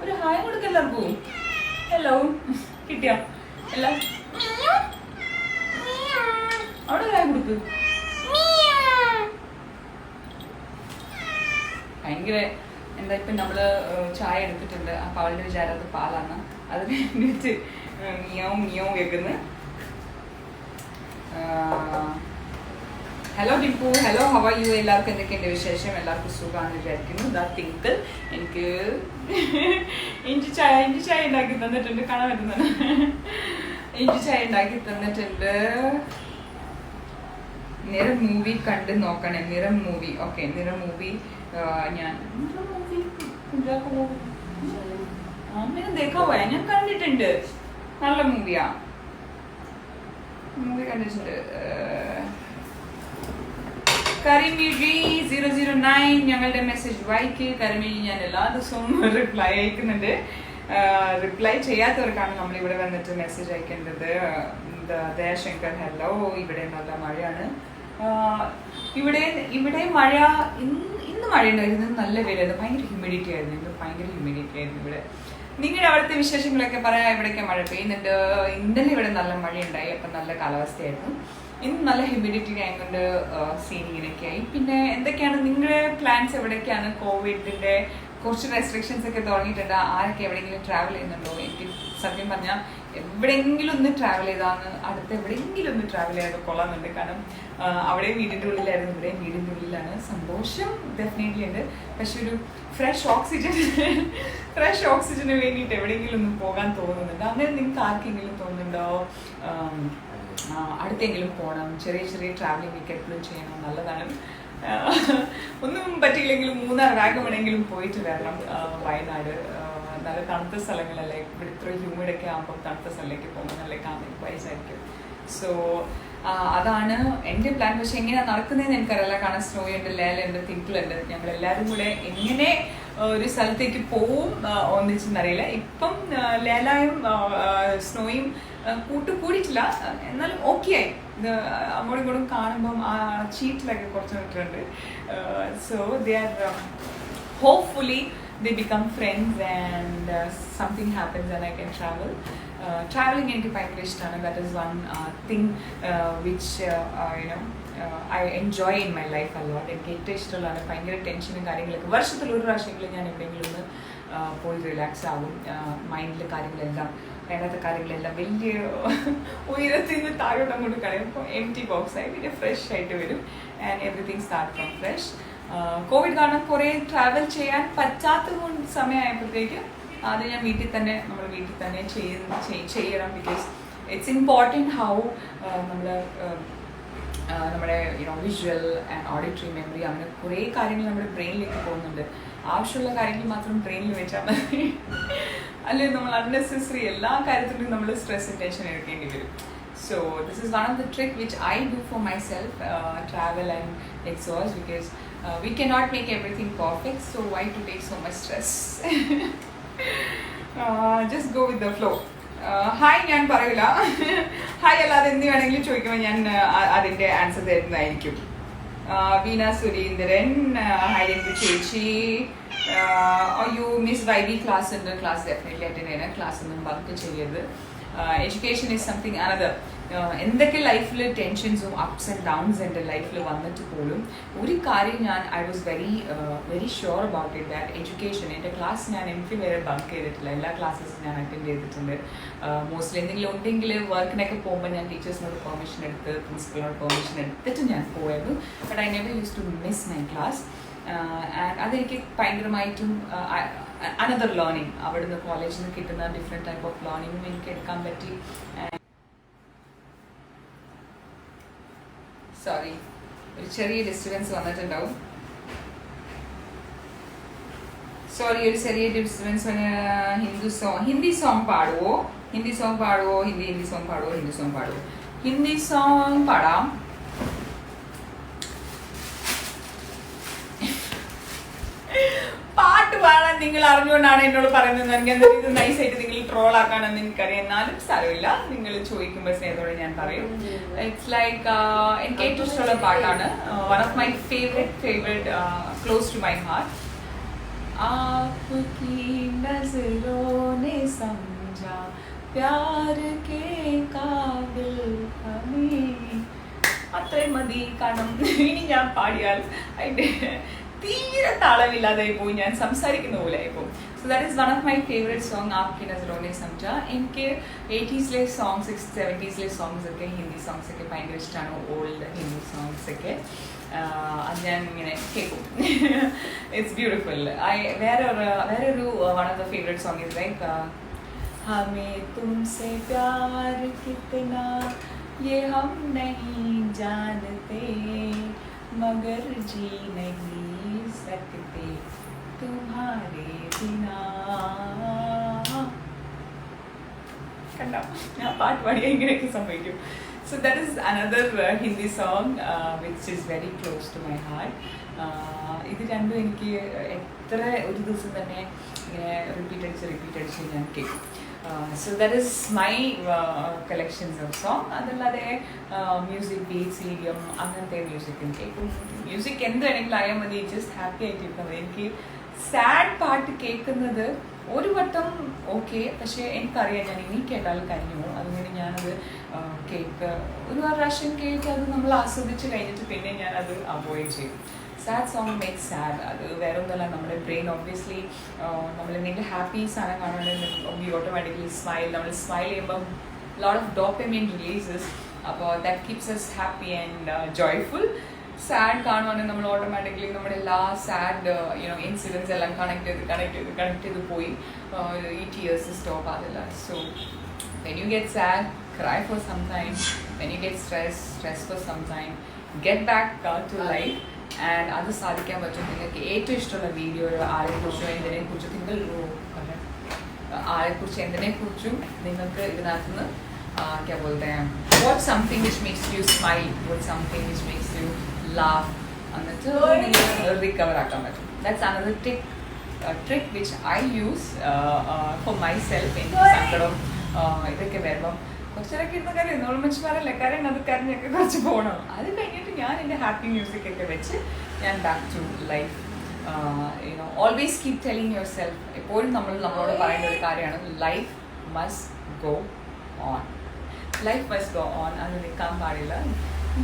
ഒരു ഹായ് കൊടുക്ക എല്ലാവർക്കും. ഹലോ കിട്ടിയോ? എല്ലാം അവിടെ ഹായ് കൊടുക്ക്. ഭയങ്കര എന്താ ഇപ്പം നമ്മള് ചായ എടുത്തിട്ടുണ്ട്. അപ്പൊ അവളുടെ വിചാരം അത് പാലാണ്. അത് കഴിഞ്ഞിട്ട് മിയാവും മിയാവും കേൾക്കുന്നത്. Hello Tipu, hello how are U? എല്ലാവർക്കും എന്തൊക്കെയുണ്ട് വിശേഷം? എല്ലാവർക്കും സുഖമാണെന്ന് വിചാരിക്കുന്നു. ദാ തിങ്കിൾ എനിക്ക് ഇഞ്ചി ചായ ഉണ്ടാക്കി തന്നിട്ടുണ്ട്. കാണാൻ പറ്റുന്നത് ഇഞ്ചി ചായ ഉണ്ടാക്കി തന്നിട്ടുണ്ട്. നിറം മൂവി കണ്ട് നോക്കണേ. നിറം മൂവി. ഓക്കെ, നിറം മൂവി ഞാൻ ഞാൻ കണ്ടിട്ടുണ്ട്. നല്ല മൂവിയാ. മൂവി കണ്ടിട്ടുണ്ട്. കരിമിഴി 009 ഞങ്ങളുടെ മെസ്സേജ് വായിക്ക്. കരിമിഴി ഞാൻ എല്ലാ ദിവസവും റിപ്ലൈ അയക്കുന്നുണ്ട്. റിപ്ലൈ ചെയ്യാത്തവർക്കാണ് നമ്മളിവിടെ വന്നിട്ട് മെസ്സേജ് അയക്കേണ്ടത്. ദയാശങ്കർ ഹലോ. ഇവിടെ നല്ല മഴയാണ്. ഇവിടെ മഴ ഇന്ന് മഴ ഉണ്ടായിരുന്നു. നല്ല വെയിലായിരുന്നു. ഭയങ്കര ഹ്യൂമിഡിറ്റി ആയിരുന്നു. ഇന്ന് ഭയങ്കര ഹ്യൂമിഡിറ്റി ആയിരുന്നു ഇവിടെ. നിങ്ങളുടെ അവിടുത്തെ വിശേഷങ്ങളൊക്കെ പറയാം. എവിടെയൊക്കെ മഴ പെയ്യുന്നുണ്ട്? ഇന്നലെ ഇവിടെ നല്ല മഴയുണ്ടായി. അപ്പം നല്ല കാലാവസ്ഥയായിരുന്നു. ഇന്ന് നല്ല ഹ്യൂമിഡിറ്റി ആയതുകൊണ്ട് സീനിങ്ങിനൊക്കെ ആയി. പിന്നെ എന്തൊക്കെയാണ് നിങ്ങളുടെ പ്ലാൻസ്? എവിടേക്കാണ്? കോവിഡിന്റെ കുറച്ച് റെസ്ട്രിക്ഷൻസ് ഒക്കെ തുടങ്ങിയിട്ടുണ്ട്. ആരൊക്കെ എവിടെയെങ്കിലും ട്രാവൽ ചെയ്യുന്നുണ്ടോ? എനിക്ക് സത്യം പറഞ്ഞാൽ എവിടെയെങ്കിലും ഒന്ന് ട്രാവൽ ചെയ്താന്ന് അടുത്ത് എവിടെയെങ്കിലും ഒന്ന് ട്രാവൽ ചെയ്ത് കൊള്ളാമെന്നുണ്ട്. കാരണം അവിടെയും വീടിൻ്റെ ഉള്ളിലായിരുന്നു, ഇവിടെയും വീടിൻ്റെ ഉള്ളിലാണ്. സന്തോഷം ഡെഫിനറ്റ്ലി ഉണ്ട്. പക്ഷെ ഒരു ഫ്രഷ് ഓക്സിജന് വേണ്ടിയിട്ട് എവിടെയെങ്കിലും ഒന്ന് പോകാൻ തോന്നുന്നുണ്ട്. അങ്ങനെ നിങ്ങൾക്ക് ആർക്കെങ്കിലും തോന്നുന്നുണ്ടോ അടുത്തെങ്കിലും പോകണം? ചെറിയ ട്രാവലിംഗ് ഒക്കെ എപ്പോഴും ചെയ്യണം, നല്ലതാണ്. ഒന്നും പറ്റിയില്ലെങ്കിലും മൂന്നാർ വാഗമണെങ്കിലും പോയിട്ട് വരണം. വയനാട് നല്ല തണുത്ത സ്ഥലങ്ങളല്ലേ. ഇവിടെ ഇത്ര ഹ്യൂമിഡൊക്കെ ആകുമ്പോൾ തണുത്ത സ്ഥലത്തേക്ക് പോകുമ്പോൾ നല്ല കാമിങ് വൈസ് ആയിരിക്കും. സോ അതാണ് എൻ്റെ പ്ലാൻ. പക്ഷെ എങ്ങനെയാണ് നടക്കുന്നതെന്ന് എനിക്കറിയില്ല. കാരണം സ്നോയുണ്ട്, ലേലുണ്ട്, തിങ്കിളുണ്ട്. ഞങ്ങളെല്ലാവരും കൂടെ എങ്ങനെ ഒരു സ്ഥലത്തേക്ക് പോവും ഒന്നിച്ചെന്നറിയില്ല. ഇപ്പം ലേലായും സ്നോയും കൂടിയിട്ടില്ല. എന്നാലും ഓക്കെ ആയി. ഇത് അങ്ങോട്ടും ഇങ്ങോട്ടും കാണുമ്പം ആ ചീറ്റിലൊക്കെ കുറച്ച് നിൽക്കുന്നുണ്ട്. So they are hopefully they become friends and something happens and I can travel. Traveling എനിക്ക് ഭയങ്കര ഇഷ്ടമാണ്. That is one thing which I enjoy in my life a lot. എനിക്ക് ഏറ്റവും ഇഷ്ടമുള്ളതാണ്. ഭയങ്കര ടെൻഷനും കാര്യങ്ങളൊക്കെ വർഷത്തിൽ ഒരു പ്രാവശ്യമെങ്കിലും ഞാൻ എവിടെയെങ്കിലും ഒന്ന് പോയി റിലാക്സ് ആവും. മൈൻഡിലെ കാര്യങ്ങളെല്ലാം, വേണ്ടാത്ത കാര്യങ്ങളെല്ലാം വലിയ ഉയരത്തിൽ നിന്ന് താഴോട്ട് അങ്ങോട്ട് കളയും. അപ്പോൾ എംറ്റി ബോക്സ് ആയി പിന്നെ ഫ്രഷ് ആയിട്ട് വരും. And everything start from fresh. Covid കാരണം കുറേ ട്രാവൽ ചെയ്യാൻ പറ്റാത്ത സമയമായപ്പോഴത്തേക്ക് അത് ഞാൻ വീട്ടിൽ തന്നെ ചെയ്യണം. ബിക്കോസ് ഇറ്റ്സ് ഇമ്പോർട്ടൻറ്റ് ഹൗ നമ്മുടെ വിഷ്വൽ ആൻഡ് ഓഡിറ്ററി മെമ്മറി അങ്ങനെ കുറേ കാര്യങ്ങൾ നമ്മുടെ ബ്രെയിനിലേക്ക് പോകുന്നുണ്ട്. ആവശ്യമുള്ള കാര്യങ്ങൾ മാത്രം ബ്രെയിനിൽ വെച്ചാൽ മതി. അല്ലെങ്കിൽ നമ്മൾ അൺനെസസറി എല്ലാ കാര്യത്തിലും നമ്മൾ സ്ട്രെസ് ടെൻഷൻ എടുക്കേണ്ടി വരും. So this is one of the trick which I do for myself, travel and exhaust, because we cannot make everything perfect, so why to take so much stress? Just go with the flow. Hi ഞാൻ പറയില്ല, hi അല്ലാതെ എന്ത് വേണമെങ്കിലും ചോദിക്കുമ്പോൾ ഞാൻ അതിൻ്റെ answer തരുന്നതായിരിക്കും. വീണ Surendran, hi Ranju ചേച്ചി, യു മിസ് വൈബി ക്ലാസ് ഉണ്ട്, ക്ലാസ് ഡെഫിനറ്റ്ലി അറ്റൻഡ് ചെയ്യണം, ക്ലാസ് ഒന്നും ബങ്ക് ചെയ്യരുത്. Education is something another. എന്തൊക്കെ ലൈഫിൽ ടെൻഷൻസും അപ്സ് ആൻഡ് ഡൗൺസ് എൻ്റെ ലൈഫിൽ വന്നിട്ട് പോലും ഒരു കാര്യം I was very sure about it, that education, എൻ്റെ ക്ലാസ് ഞാൻ എനിക്ക് വരെ ബങ്ക് ചെയ്തിട്ടില്ല, എല്ലാ ക്ലാസ്സസും ഞാൻ അറ്റൻഡ് ചെയ്തിട്ടുണ്ട്. മോസ്റ്റ്ലി എന്തെങ്കിലും ഉണ്ടെങ്കിൽ വർക്കിനൊക്കെ പോകുമ്പോൾ ഞാൻ ടീച്ചേഴ്സിനോട് പെർമിഷൻ എടുത്ത് പ്രിൻസിപ്പലിനോട് പെർമിഷൻ എടുത്തിട്ട് ഞാൻ പോയിരുന്നു. But I never use to miss my class. And അതെനിക്ക് ഭയങ്കരമായിട്ടും അനദർ ലേണിംഗ്, അവിടുന്ന് കോളേജിൽ നിന്ന് കിട്ടുന്ന ഡിഫറെൻറ്റ് ടൈപ്പ് ഓഫ് ലേണിംഗും എനിക്ക് എടുക്കാൻ പറ്റി. സോറി, ഒരു ചെറിയ ഡിസ്റ്റർബൻസ് വന്നിട്ടുണ്ടാവും. സോറി, ഒരു ചെറിയ ഡിസ്റ്റർബൻസ്. ഹിന്ദി സോങ് പാടുവോ? ഹിന്ദി സോങ് പാടുവോ? ഹിന്ദി സോങ് പാടുവോ? ഹിന്ദി സോങ് പാടുവോ? ഹിന്ദി സോങ് പാടാം. പാട്ട് പാടാൻ നിങ്ങൾ അറിഞ്ഞുകൊണ്ടാണ് എന്നോട് പറയുന്നത്. എനിക്ക് എന്തായാലും ഇത് നൈസായിട്ട് നിങ്ങൾ ട്രോൾ ആക്കാണെന്ന് എനിക്കറിയാം, എന്നാലും സ്ഥലമില്ല, നിങ്ങൾ ചോദിക്കുമ്പോൾ സ്നേഹത്തോടെ ഞാൻ പറയും. ഇറ്റ്സ് ലൈക്ക് എനിക്ക് ഏറ്റവും ഇഷ്ടമുള്ള പാട്ടാണ്, one of my favourite close to my heart. ആപ്കി നസറോं ने समझा प्यार के काबिल हमें. അത്രയും മതി, കാരണം ഇനി ഞാൻ പാടിയാൽ അതിൻ്റെ തീരെ താളമില്ലാതെ പോയി, ഞാൻ സംസാരിക്കുന്ന പോലെ ആയിപ്പോവും. So that is one of my favourite song, ആപ്കി നസറോं ने समझा. എനിക്ക് 80s സോങ്സ്, 70s സോങ്സ് ഒക്കെ, ഹിന്ദി സോങ്സ് ഒക്കെ ഭയങ്കര ഇഷ്ടമാണ്, ഓൾഡ് ഹിന്ദി സോങ്സ് ഒക്കെ. അത് ഞാൻ ഇങ്ങനെ കേൾക്കും. It's beautiful. വേറൊരു one of the favourite song is like हमें तुमसे प्यार कितना ये हम नहीं जानते मगर जी नहीं सकते तुम्हारे बिना. കണ്ടോ, ഞാൻ പാട്ട് പാടിയാൽ ഇങ്ങനെയൊക്കെ സംഭവിക്കും. So that is another Hindi song which is very close to my heart. ഇത് രണ്ടും എനിക്ക് എത്ര ഒരു ദിവസം തന്നെ ഇങ്ങനെ റിപ്പീറ്റ് അടിച്ച് ഞാൻ കേൾക്കും. So that is my collections of song. അതല്ലാതെ മ്യൂസിക്, ബീറ്റ്സ്, ഇഡിയം, അങ്ങനത്തെ മ്യൂസിക്കും കേൾക്കും. മ്യൂസിക് എന്ത് വേണമെങ്കിലും ആയാൽ മതി, ജസ്റ്റ് ഹാപ്പി ആയിട്ടിരിക്കാൻ മതി. എനിക്ക് സാഡ് പാട്ട് കേൾക്കുന്നത് ഒരു വട്ടം ഓക്കെ, പക്ഷേ എനിക്കറിയാം ഞാൻ ഇനി കേട്ടാൽ കഴിഞ്ഞു പോകും. അതുകൊണ്ട് ഞാനത് ഒരു പ്രാവശ്യം കേട്ട് അത് നമ്മൾ ആസ്വദിച്ച് കഴിഞ്ഞിട്ട് പിന്നെ ഞാനത് അവോയ്ഡ് ചെയ്യും. Sad song makes sad. അത് വേറെ ഒന്നുമല്ല, നമ്മുടെ ബ്രെയിൻ ഒബ്വിയസ്ലി നമ്മൾ എന്തെങ്കിലും ഹാപ്പി സാധനം കാണുകയാണെങ്കിൽ ഓട്ടോമാറ്റിക്കലി നമ്മൾ സ്മൈൽ ചെയ്യുമ്പം ലോട്ട് ഓഫ് ഡോപ്പമൈൻ റിലീസസ്. അപ്പോൾ that keeps us happy and joyful. Sad കാണുവാണെങ്കിൽ നമ്മൾ ഓട്ടോമാറ്റിക്കലി നമ്മുടെ എല്ലാ സാഡ് ഇൻസിഡൻസ് എല്ലാം കണക്ട് ചെയ്ത് പോയി ഈ ടീയേഴ്സ് സ്റ്റോപ്പ് ആകില്ല. So when you get sad, cry for some time. When you get stress for some time. Get back to life. And അത് സാധിക്കാൻ പറ്റും. നിങ്ങൾക്ക് ഏറ്റവും ഇഷ്ടമുള്ള വീഡിയോ ആരെക്കുറിച്ചോ എന്തിനെക്കുറിച്ചോ എന്തിനെക്കുറിച്ചും നിങ്ങൾക്ക് ഇതിനകത്ത് നിന്ന് क्या बोलते हैं, watch something which makes you smile, watch something which makes you laugh, എന്നിട്ട് റിക്കവർ ആക്കാൻ പറ്റും. That's another trick which I use for myself. എനിക്ക് സങ്കടം ഇതൊക്കെ വരുമ്പം കുറച്ചൊക്കെ ഇരുന്ന കാര്യം നമ്മൾ മനുഷ്യന്മാരല്ലേ, കാര്യം അത് കരഞ്ഞൊക്കെ കുറച്ച് പോകണം. അത് കഴിഞ്ഞിട്ട് ഞാൻ എൻ്റെ ഹാപ്പി മ്യൂസിക് ഒക്കെ വെച്ച് ഞാൻ back to life. Always keep telling yourself. എപ്പോഴും നമ്മളോട് പറയുന്ന ഒരു കാര്യമാണ്, life must go on. Life must go on. അത് നിൽക്കാൻ പാടില്ല.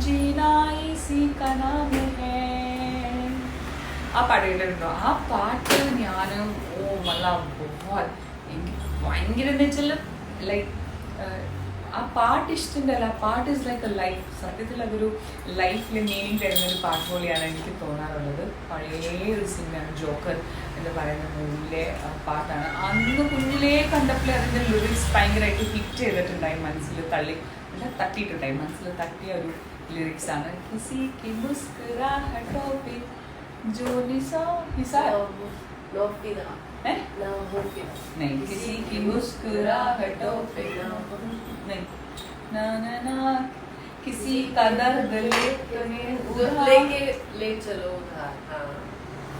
ജീനായി സീക്കനാമേ ആ പാട്ട് കേട്ടിട്ടുണ്ടോ? ആ പാട്ട് ഞാനും നല്ല എനിക്ക് ഭയങ്കര എന്ന് വെച്ചാൽ ലൈക്ക് ആ പാട്ട് ഇഷ്ടമുണ്ടല്ല. ആ പാട്ട് ഇസ് ലൈക്ക് എ ലൈഫ്. സത്യത്തിൽ അതൊരു ലൈഫിൽ മീനിങ് തരുന്നൊരു പാട്ട് പോലെയാണ് എനിക്ക് തോന്നാറുള്ളത്. പഴയ ഒരു സിനിമയാണ് ജോക്കർ എന്ന് പറയുന്ന മൂവിയിലെ പാട്ടാണ്. അന്ന് കുഞ്ഞിലേ കണ്ടപ്പോൾ അതിൻ്റെ ലിറിക്സ് ഭയങ്കരമായിട്ട് ഹിറ്റ് ചെയ്തിട്ടുണ്ടായി, മനസ്സിൽ തട്ടിയിട്ടുണ്ടായി. മനസ്സിൽ തട്ടിയ ഒരു ലിറിക്സാണ്. കിസി കി മുസ്കുരാഹട്ടോ പേ ജോ
नो फिदा
है
ना हो फिदा
नहीं किसी की मुस्कुराहटों पे ना नहीं ना ना ना किसी का दर्द
लेके ले चलो उधार हाँ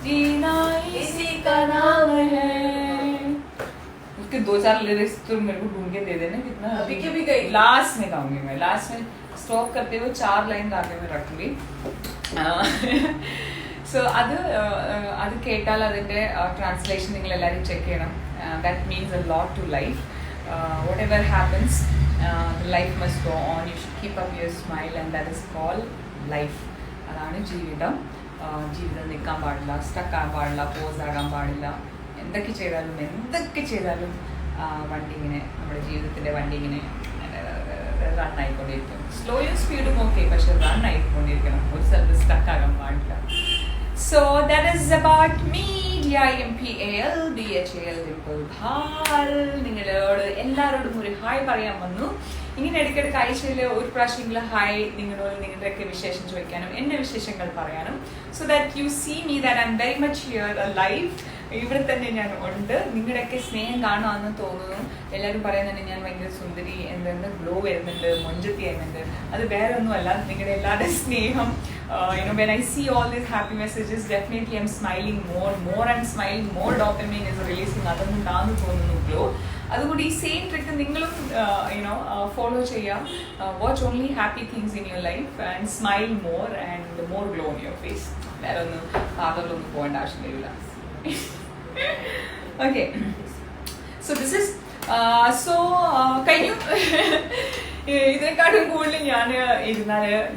जीना इसी का नाम है। उसके 2-4 लिरिक्स तो मेरे को ढूंढ के दे देना कितना
अभी के भी गई
लास्ट में गाऊंगी मैं लास्ट में स्टॉप करते हुए 4 लाइन गा के मैं रखूंगी സോ അത് കേട്ടാൽ അതിൻ്റെ ട്രാൻസ്ലേഷൻ നിങ്ങൾ എല്ലാവരും ചെക്ക് ചെയ്യണം. That means a lot to life. Whatever happens life must go on. You should keep up your smile and that is called life. അതാണ് ജീവിതം. ജീവിതം നിൽക്കാൻ പാടില്ല, സ്റ്റക്ക് ആകാൻ പാടില്ല, പോസ് ആകാൻ പാടില്ല. എന്തൊക്കെ ചെയ്താലും വണ്ടി ഇങ്ങനെ നമ്മുടെ ജീവിതത്തിൻ്റെ വണ്ടി ഇങ്ങനെ റൺ ആയിക്കൊണ്ടിരിക്കും. സ്ലോയും സ്പീഡും ഓക്കെ, പക്ഷെ റൺ ആയിക്കൊണ്ടിരിക്കണം. ഒരു സ്ഥലത്ത് സ്റ്റക്ക് ആകാൻ പാടില്ല. So that is about me. DIMPAL BHAL Dimple Bhal. നിങ്ങളോട് എല്ലാവരോടും ഒരു ഹായ് പറയാൻ വന്നു. ഇങ്ങനെ ഇടയ്ക്കിടയ്ക്ക് ആഴ്ചയിൽ ഒരു പ്രാവശ്യമെങ്കിലും ഹായ് നിങ്ങളോട് നിങ്ങളുടെയൊക്കെ വിശേഷം ചോദിക്കാനും എൻ്റെ വിശേഷങ്ങൾ പറയാനും. So that you see me that I am very much here live. ഇവിടെ തന്നെ ഞാൻ ഉണ്ട്. നിങ്ങളുടെയൊക്കെ സ്നേഹം കാണുമെന്ന് തോന്നുന്നു. എല്ലാവരും പറയുന്നുണ്ട് ഞാൻ ഭയങ്കര സുന്ദരി, എന്തെന്ന് ഗ്ലോ വരുന്നുണ്ട്, മൊഞ്ചത്തി ആയിരുന്നുണ്ട്. അത് വേറെ ഒന്നുമല്ല, നിങ്ങളുടെ എല്ലാവരുടെയും സ്നേഹം. When I see all these happy messages, definitely I'm smiling more I'm smiling, more dopamine is releasing. അതുകൊണ്ടാണ് തോന്നുന്നു ഗ്ലോ. അതുകൊണ്ട് ഈ സെയിം ട്രിക്ക് നിങ്ങളും ഫോളോ ചെയ്യാം. Watch only happy things in your life and smile more and more glow in your face. വേറെ ഒന്നും പാർലറിലൊന്നും പോകേണ്ട ആവശ്യം വരില്ല. Okay, so this is കഴിഞ്ഞു. ഇതിനെക്കാട്ടും കൂടുതൽ ഞാൻ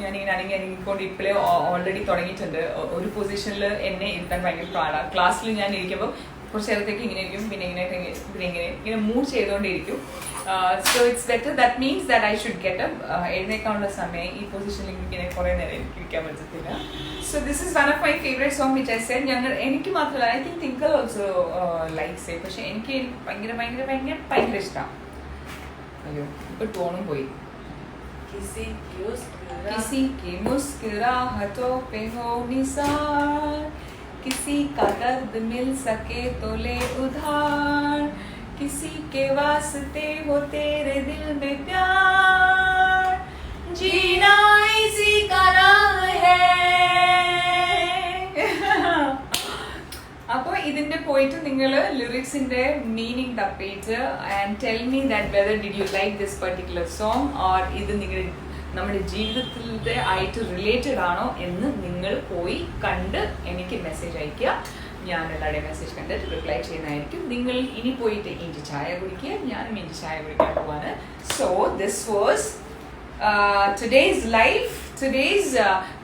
ഞാനിങ്ങനെ അനങ്ങിക്കൊണ്ട് ഇപ്പോഴേ ഓൾറെഡി തുടങ്ങിയിട്ടുണ്ട്. ഒരു പൊസിഷനിൽ എന്നെ ഇരുത്താൻ ഭയങ്കര പാടാണ്. ക്ലാസ്സിൽ ഞാൻ ഇരിക്കുമ്പോൾ കുറച്ച് നേരത്തേക്ക് ഇങ്ങനെ ഇരിക്കും, പിന്നെ ഇങ്ങനെ മൂവ് ചെയ്തുകൊണ്ടിരിക്കും. So it's better. That means that I should get up. എഴുന്നേക്കാനുള്ള സമയം ഈ പൊസിഷനിൽ ഇങ്ങനെ കുറേ നേരം എനിക്ക് ഇരിക്കാൻ പറ്റത്തില്ല. So this is one of my favourite song which I said. എനിക്ക് മാത്രമല്ല, I think thinker also likes it. പക്ഷെ എനിക്ക് ഭയങ്കര ഭയങ്കര ഭയങ്കര ഭയങ്കര ഇഷ്ടമാണ്. അയ്യോ ഇപ്പൊ ടോണും പോയി. किसी की मुस्कुराहटों पे हो निसार, किसी का दर्द मिल सके तो ले उधार, किसी के वास्ते हो तेरे दिल में प्यार, जीना इसी का नाम है. അപ്പോൾ ഇതിന്റെ പോയിട്ട് നിങ്ങൾ ലിറിക്സിന്റെ മീനിങ് തപ്പിയിട്ട് and tell me that whether did you like this particular song or ഇത് നമ്മുടെ ജീവിതത്തിൻ്റെ ആയിട്ട് റിലേറ്റഡ് ആണോ എന്ന് നിങ്ങൾ പോയി കണ്ട് എനിക്ക് മെസ്സേജ് അയയ്ക്കുക. ഞാൻ എല്ലാവരുടെയും മെസ്സേജ് കണ്ടിട്ട് റിപ്ലൈ ചെയ്യുന്നതായിരിക്കും. നിങ്ങൾ ഇനി പോയിട്ട് ഇഞ്ചി ചായ കുടിക്കുക, ഞാനും ഇഞ്ചി ചായ കുടിക്കാൻ പോവാണ്. So this was today's live, today's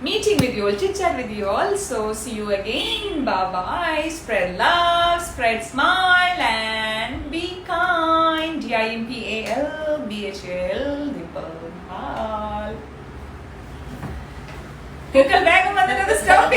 meeting with you all, chit chat with you all. So see you again. Bye bye. Spread love, spread smile and be kind. DIMPAL BHAL Dimple Bhal. Uncle Bag on the stop.